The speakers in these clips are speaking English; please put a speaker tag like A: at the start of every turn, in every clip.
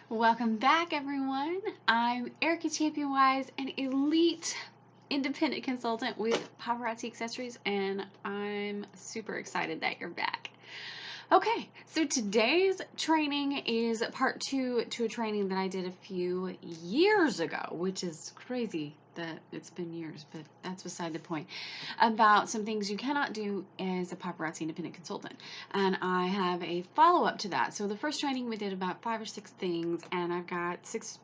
A: Welcome back, everyone. I'm Ericka Champion-Wise, an elite independent consultant with Paparazzi Accessories, and I'm super excited that you're back. Okay, so today's training is part 2 to a training that I did a few years ago, which is crazy that it's been years, but that's beside the point, about some things you cannot do as a paparazzi independent consultant. And I have a follow-up to that. So the first training we did about 5 or 6 things, and I've got six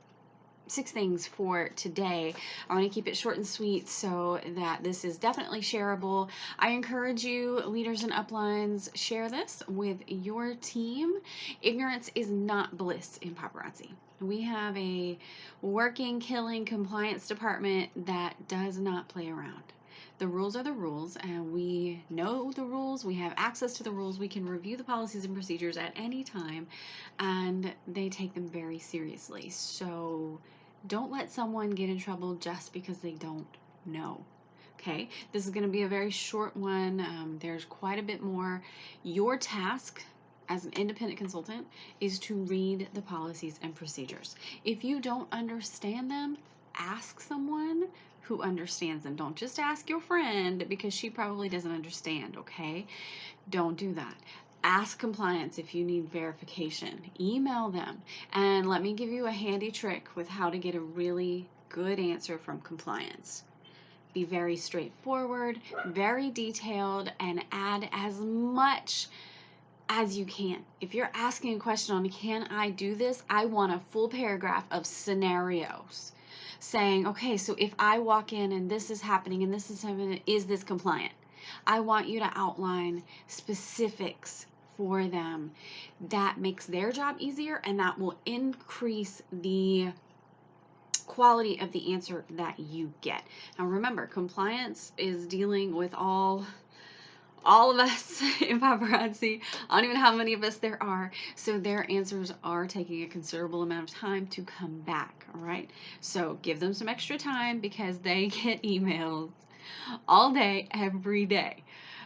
A: things for today. I want to keep it short and sweet so that this is definitely shareable. I encourage you, leaders and uplines, share this with your team. Ignorance is not bliss in paparazzi. We have a working, killing compliance department that does not play around. The rules are the rules, and we know the rules. We have access to the rules. We can review the policies and procedures at any time, and they take them very seriously. So don't let someone get in trouble just because they don't know. Okay, this is going to be a very short one. There's quite a bit more. Your task as an independent consultant is to read the policies and procedures. If you don't understand them, ask someone who understands them. Don't just ask your friend because she probably doesn't understand, okay? Don't do that. Ask compliance if you need verification. Email them. And let me give you a handy trick with how to get a really good answer from compliance. Be very straightforward, very detailed, and add as much as you can. If you're asking a question on can I do this, I want a full paragraph of scenarios saying, okay, so if I walk in and this is happening and this is happening, is this compliant? I want you to outline specifics for them. That makes their job easier, and that will increase the quality of the answer that you get. Now remember, compliance is dealing with all of us in paparazzi. I don't even know how many of us there are, so their answers are taking a considerable amount of time to come back. All right, so give them some extra time because they get emails all day, every day.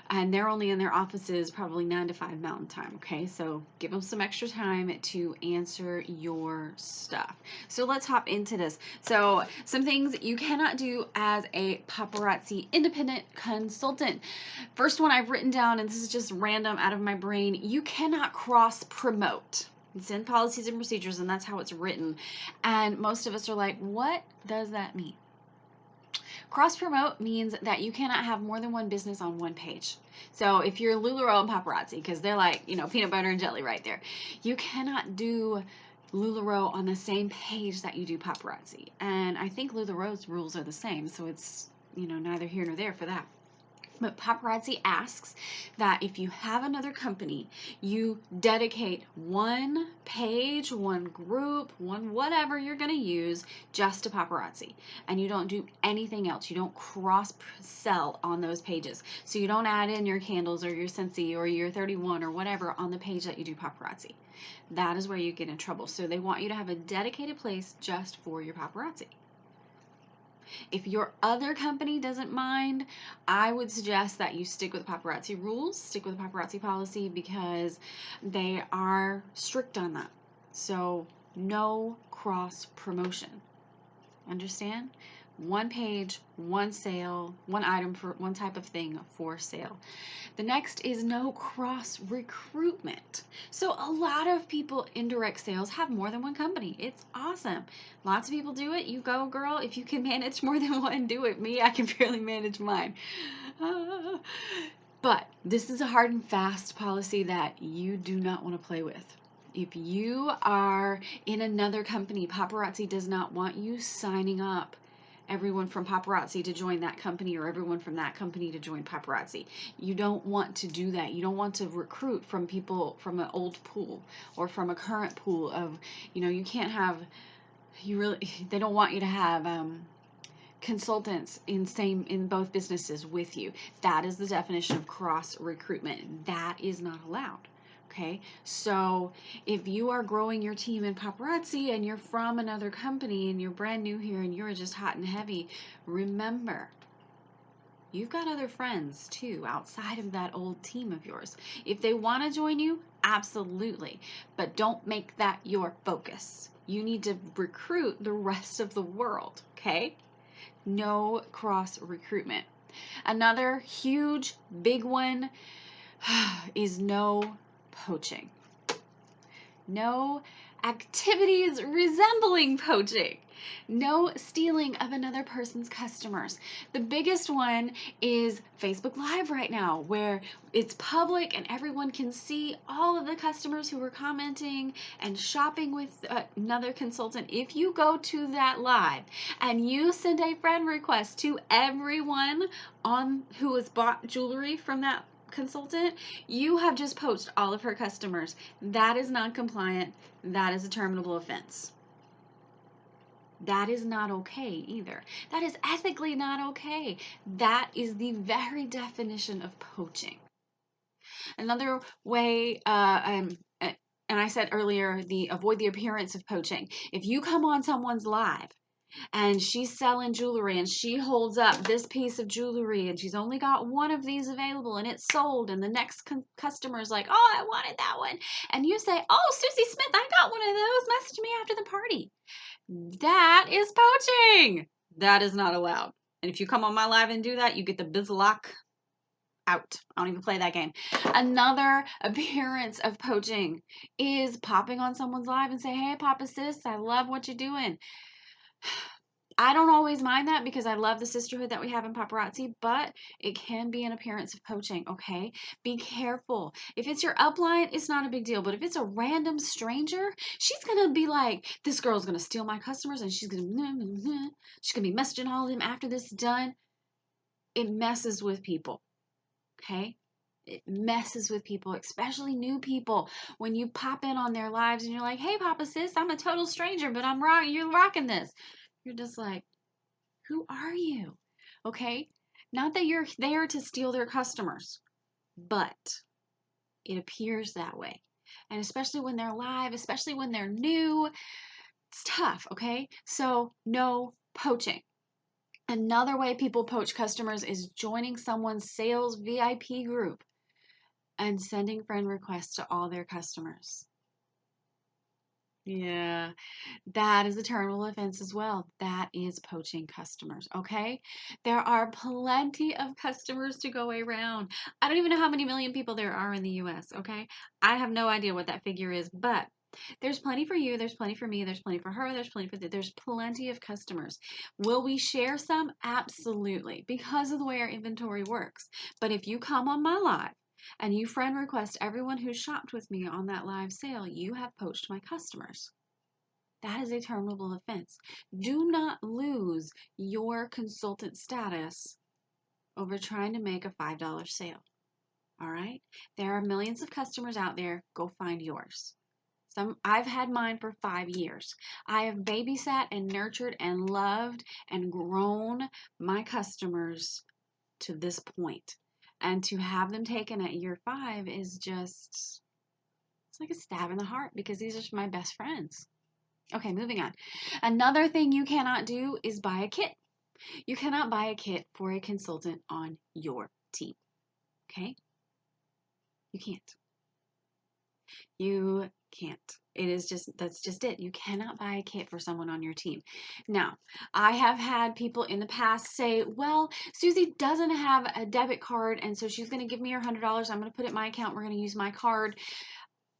A: And they're only in their offices probably 9 to 5 Mountain Time, okay? So give them some extra time to answer your stuff. So let's hop into this. So some things you cannot do as a paparazzi independent consultant. First one I've written down, and this is just random out of my brain, you cannot cross promote. It's in policies and procedures, and that's how it's written. And most of us are like, what does that mean? Cross promote means that you cannot have more than one business on one page. So if you're LuLaRoe and Paparazzi, because they're like, you know, peanut butter and jelly right there, you cannot do LuLaRoe on the same page that you do Paparazzi. And I think LuLaRoe's rules are the same, so it's, you know, neither here nor there for that. But Paparazzi asks that if you have another company, you dedicate one page, one group, one whatever you're going to use just to Paparazzi. And you don't do anything else. You don't cross-sell on those pages. So you don't add in your candles or your Scentsy or your 31 or whatever on the page that you do Paparazzi. That is where you get in trouble. So they want you to have a dedicated place just for your Paparazzi. If your other company doesn't mind, I would suggest that you stick with paparazzi rules, stick with paparazzi policy, because they are strict on that. So no cross promotion. Understand? One page, one sale, one item for one type of thing for sale. The next is no cross recruitment. So a lot of people in direct sales have more than one company. It's awesome. Lots of people do it. You go, girl. If you can manage more than one, do it. Me, I can barely manage mine. But this is a hard and fast policy that you do not want to play with. If you are in another company, Paparazzi does not want you signing up everyone from Paparazzi to join that company or everyone from that company to join Paparazzi. You don't want to do that. You don't want to recruit from people from an old pool or from a current pool of, you know, you can't have, they don't want you to have consultants in both businesses with you. That is the definition of cross recruitment. That is not allowed. Okay, so if you are growing your team in Paparazzi and you're from another company and you're brand new here and you're just hot and heavy, remember, you've got other friends too outside of that old team of yours. If they want to join you, Absolutely. But don't make that your focus. You need to recruit the rest of the world, okay? No cross recruitment. Another huge, big one is no poaching. No activities resembling poaching. No stealing of another person's customers. The biggest one is Facebook Live right now, where it's public and everyone can see all of the customers who were commenting and shopping with another consultant. If you go to that live and you send a friend request to everyone on who has bought jewelry from that consultant, you have just poached all of her customers. That is non-compliant. That is a terminable offense. That is not okay either. That is ethically not okay. That is the very definition of poaching. Another way, and I said earlier, avoid the appearance of poaching. If you come on someone's live and she's selling jewelry and she holds up this piece of jewelry and she's only got one of these available and it's sold, and the next customer is like, oh, I wanted that one, and you say, oh, Susie Smith, I got one of those, message me after the party. That is poaching. That is not allowed. And if you come on my live and do that, you get the bizlock out. I don't even play that game. Another appearance of poaching is popping on someone's live and say, hey, Papa Sis, I love what you're doing. I don't always mind that because I love the sisterhood that we have in Paparazzi, but it can be an appearance of poaching, okay? Be careful. If it's your upline, it's not a big deal, but if it's a random stranger, she's going to be like, this girl's going to steal my customers and she's going to be messaging all of them after this is done. It messes with people, okay? It messes with people, especially new people. When you pop in on their lives and you're like, hey, Papa Sis, I'm a total stranger, but you're rocking this. You're just like, who are you? Okay? Not that you're there to steal their customers, but it appears that way. And especially when they're live, especially when they're new, it's tough, okay? So, no poaching. Another way people poach customers is joining someone's sales VIP group and sending friend requests to all their customers. Yeah, that is a terminal offense as well. That is poaching customers, okay? There are plenty of customers to go around. I don't even know how many million people there are in the US, okay? I have no idea what that figure is, but there's plenty for you, there's plenty for me, there's plenty for her, there's plenty of customers. Will we share some? Absolutely, because of the way our inventory works. But if you come on my live and you friend request everyone who shopped with me on that live sale, you have poached my customers. That is a terminable offense. Do not lose your consultant status over trying to make a $5 sale. All right? There are millions of customers out there. Go find yours. I've had mine for 5 years. I have babysat and nurtured and loved and grown my customers to this point. And to have them taken at year 5 is just, it's like a stab in the heart because these are my best friends. Okay, moving on. Another thing you cannot do is buy a kit. You cannot buy a kit for a consultant on your team. Okay? You can't. You can't. That's just it. You cannot buy a kit for someone on your team. Now, I have had people in the past say, well, Susie doesn't have a debit card, and so she's going to give me her $100. I'm going to put it in my account. We're going to use my card.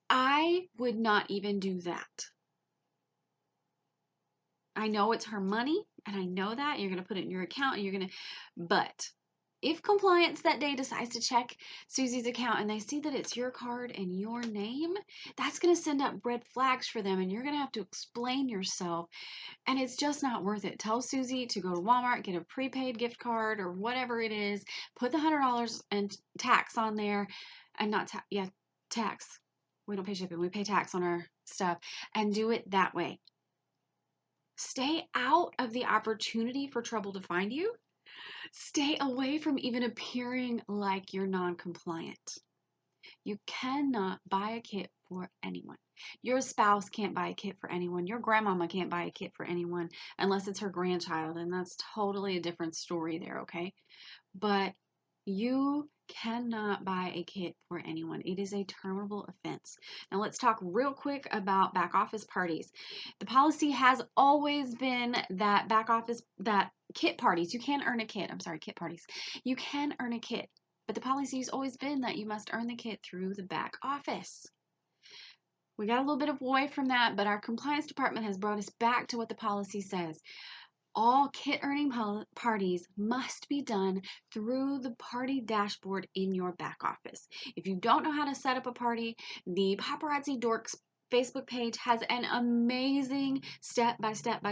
A: I would not even do that. I know it's her money, and I know that. You're going to put it in your account, and but if compliance that day decides to check Susie's account and they see that it's your card and your name, that's going to send up red flags for them, and you're going to have to explain yourself, and it's just not worth it. Tell Susie to go to Walmart, get a prepaid gift card or whatever it is, put the $100 and tax on there, and not tax. We don't pay shipping, we pay tax on our stuff, and do it that way. Stay out of the opportunity for trouble to find you. Stay away from even appearing like you're non-compliant. You cannot buy a kit for anyone. Your spouse can't buy a kit for anyone. Your grandmama can't buy a kit for anyone unless it's her grandchild, and that's totally a different story there, okay? But You cannot buy a kit for anyone. It is a terminable offense. Now let's talk real quick about back office parties. The policy has always been that that kit parties, you can earn a kit. I'm sorry, kit parties. You can earn a kit, but the policy has always been that you must earn the kit through the back office. We got a little bit away from that, but our compliance department has brought us back to what the policy says. All kit earning parties must be done through the party dashboard in your back office. If you don't know how to set up a party, the Paparazzi Dorks Facebook page has an amazing step by step,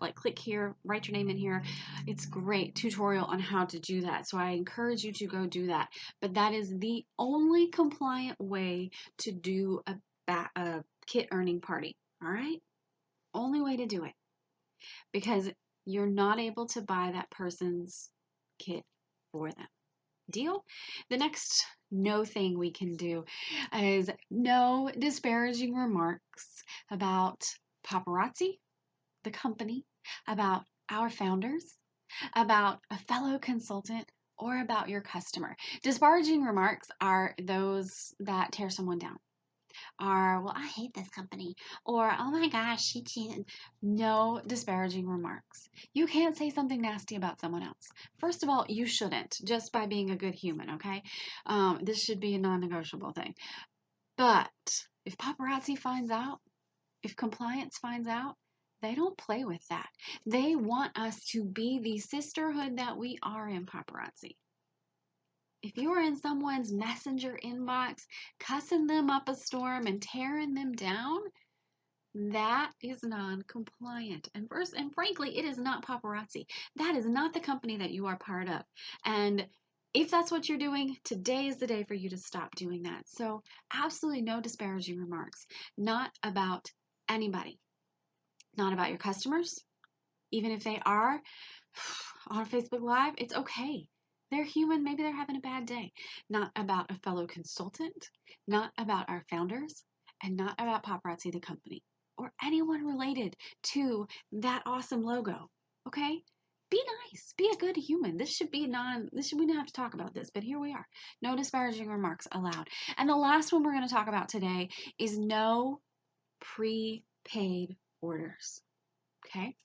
A: like click here, write your name in here. It's great tutorial on how to do that. So I encourage you to go do that. But that is the only compliant way to do a kit earning party. All right? Only way to do it, because you're not able to buy that person's kit for them. Deal? The next no thing we can do is no disparaging remarks about Paparazzi, the company, about our founders, about a fellow consultant, or about your customer. Disparaging remarks are those that tear someone down. Are, well, I hate this company, or oh my gosh, she cheated. No disparaging remarks. You can't say something nasty about someone else. First of all, you shouldn't, just by being a good human, okay? This should be a non-negotiable thing. But if paparazzi finds out, if compliance finds out, they don't play with that. They want us to be the sisterhood that we are in paparazzi. If you're in someone's messenger inbox, cussing them up a storm and tearing them down, that is non-compliant. And frankly, it is not paparazzi. That is not the company that you are part of. And if that's what you're doing, today is the day for you to stop doing that. So absolutely no disparaging remarks. Not about anybody. Not about your customers. Even if they are on Facebook Live, it's okay. They're human. Maybe they're having a bad day. Not about a fellow consultant, not about our founders, and not about Paparazzi the company or anyone related to that awesome logo. Okay? Be nice. Be a good human. We don't have to talk about this, but here we are. No disparaging remarks allowed. And the last one we're going to talk about today is no prepaid orders. Okay?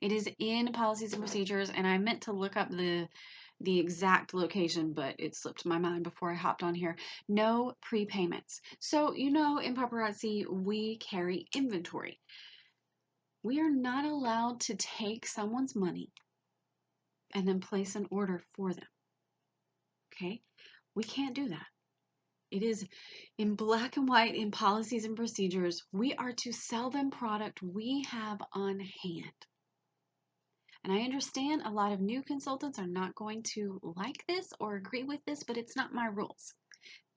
A: It is in policies and procedures, and I meant to look up the exact location, but it slipped my mind before I hopped on here. No prepayments. So, in Paparazzi, we carry inventory. We are not allowed to take someone's money and then place an order for them. Okay? We can't do that. It is in black and white in policies and procedures. We are to sell them product we have on hand. And I understand a lot of new consultants are not going to like this or agree with this, but it's not my rules.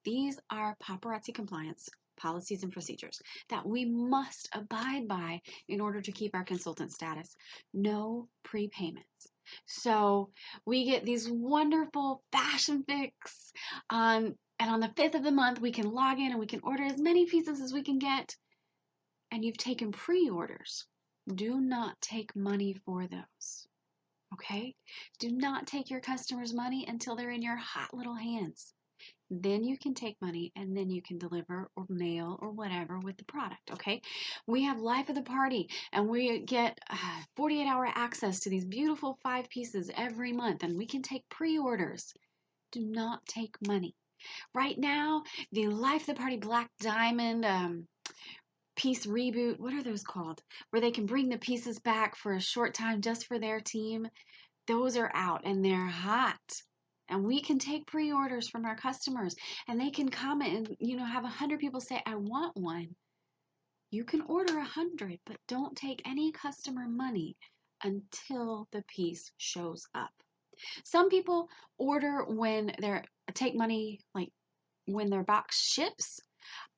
A: These are paparazzi compliance policies and procedures that we must abide by in order to keep our consultant status. No prepayments. So we get these wonderful fashion fix and on the 5th of the month, we can log in and we can order as many pieces as we can get. And you've taken pre-orders. Do not take money for those. Okay? Do not take your customers' money until they're in your hot little hands. Then you can take money and then you can deliver or mail or whatever with the product, okay? We have life of the party and we get 48-hour access to these beautiful 5 pieces every month, and we can take pre-orders. Do not take money. Right now, the Life of the Party Black Diamond piece reboot, what are those called? Where they can bring the pieces back for a short time just for their team. Those are out and they're hot. And we can take pre-orders from our customers and they can comment and, have 100 people say, I want one. You can order 100, but don't take any customer money until the piece shows up. Some people order when take money, like when their box ships.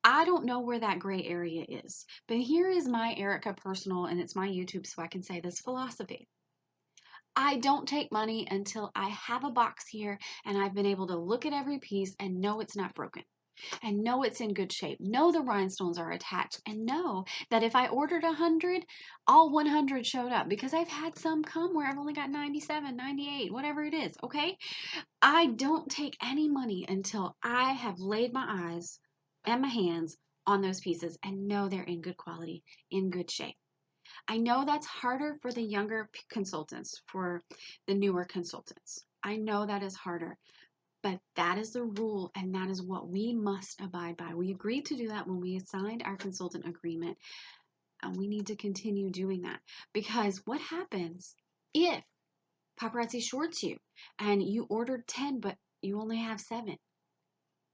A: I don't know where that gray area is, but here is my Ericka personal, and it's my YouTube, so I can say this philosophy. I don't take money until I have a box here and I've been able to look at every piece and know it's not broken. and know it's in good shape. Know the rhinestones are attached, and know that if I ordered 100, all 100 showed up, because I've had some come where I've only got 97, 98, whatever it is, okay? I don't take any money until I have laid my eyes and my hands on those pieces and know they're in good quality, in good shape. I know that's harder for the younger consultants, for the newer consultants. I know that is harder, but that is the rule, and that is what we must abide by. We agreed to do that when we signed our consultant agreement, and we need to continue doing that, because what happens if Paparazzi shorts you and you ordered 10 but you only have 7?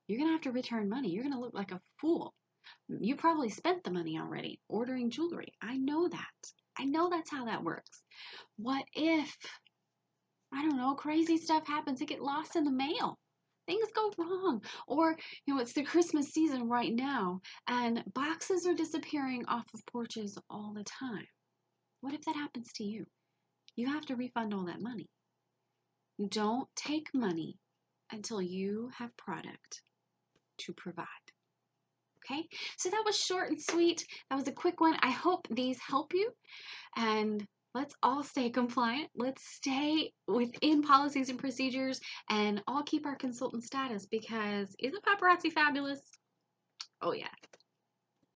A: You're going to have to return money. You're going to look like a fool. You probably spent the money already ordering jewelry. I know that. I know that's how that works. What if, I don't know, crazy stuff happens? It get lost in the mail. Things go wrong. Or, it's the Christmas season right now, and boxes are disappearing off of porches all the time. What if that happens to you? You have to refund all that money. Don't take money until you have product to provide. Okay, so that was short and sweet. That was a quick one. I hope these help you, and let's all stay compliant. Let's stay within policies and procedures, and all keep our consultant status, because isn't Paparazzi fabulous? Oh yeah.